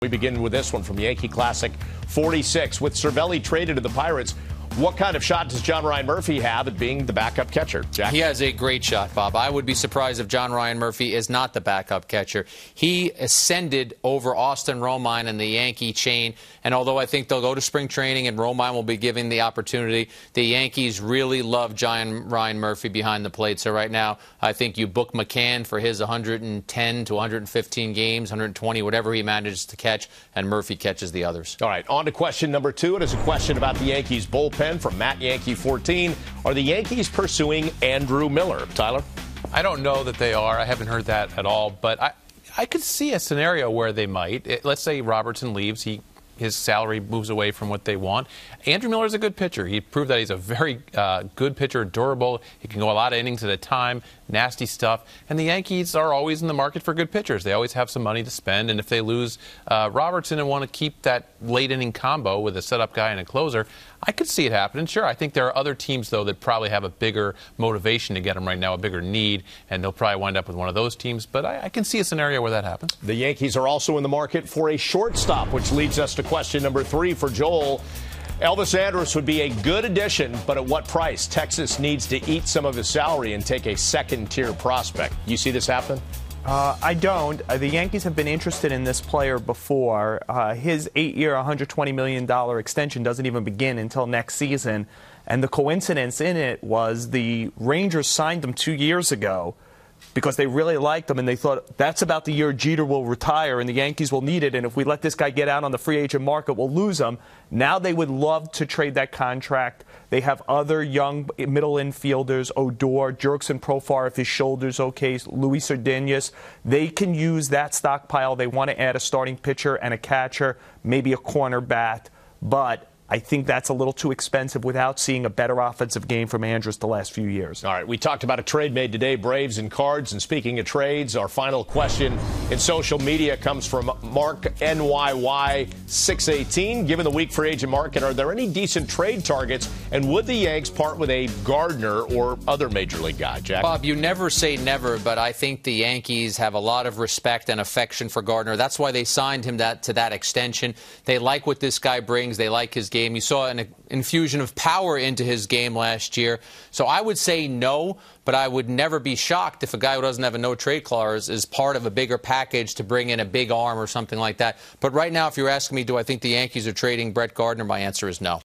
We begin with this one from Yankee Classic 46. With Cervelli traded to the Pirates, what kind of shot does John Ryan Murphy have at being the backup catcher? Jack? He has a great shot, Bob. I would be surprised if John Ryan Murphy is not the backup catcher. He ascended over Austin Romine in the Yankee chain, and although I think they'll go to spring training and Romine will be given the opportunity, the Yankees really love John Ryan Murphy behind the plate. So right now, I think you book McCann for his 110 to 115 games, 120, whatever he manages to catch, and Murphy catches the others. All right, on to question number 2. It is a question about the Yankees bullpen from Matt Yankee 14. Are the Yankees pursuing Andrew Miller? Tyler? I don't know that they are. I haven't heard that at all. But I could see a scenario where they might. Let's say Robertson leaves. His salary moves away from what they want. Andrew Miller is a good pitcher. He proved that he's a very good pitcher, durable. He can go a lot of innings at a time, nasty stuff. And the Yankees are always in the market for good pitchers. They always have some money to spend. And if they lose Robertson and want to keep that late inning combo with a setup guy and a closer, I could see it happening. Sure, I think there are other teams, though, that probably have a bigger motivation to get him right now, a bigger need, and they'll probably wind up with one of those teams. But I can see a scenario where that happens. The Yankees are also in the market for a shortstop, which leads us to question number 3 for Joel. Elvis Andrus would be a good addition, but at what price? Texas needs to eat some of his salary and take a second-tier prospect. You see this happen? I don't. The Yankees have been interested in this player before. His 8-year, $120 million extension doesn't even begin until next season. And the coincidence in it was the Rangers signed him 2 years ago because they really liked him, and they thought that's about the year Jeter will retire and the Yankees will need it, and if we let this guy get out on the free agent market, we'll lose him. Now they would love to trade that contract. They have other young middle infielders, Odor, Jurickson Profar if his shoulder's okay, Luis Urdinas. They can use that stockpile. They want to add a starting pitcher and a catcher, maybe a corner bat, but I think that's a little too expensive without seeing a better offensive game from Andrus the last few years. All right, we talked about a trade made today, Braves and Cards. And speaking of trades, our final question in social media comes from Mark NYY618. Given the weak free agent market, are there any decent trade targets? And would the Yanks part with a Gardner or other major league guy, Jack? Bob, you never say never, but I think the Yankees have a lot of respect and affection for Gardner. That's why they signed him to that extension. They like what this guy brings. They like his game. You saw an infusion of power into his game last year. So I would say no, but I would never be shocked if a guy who doesn't have a no-trade clause is part of a bigger package to bring in a big arm or something like that. But right now, if you're asking me, do I think the Yankees are trading Brett Gardner, my answer is no.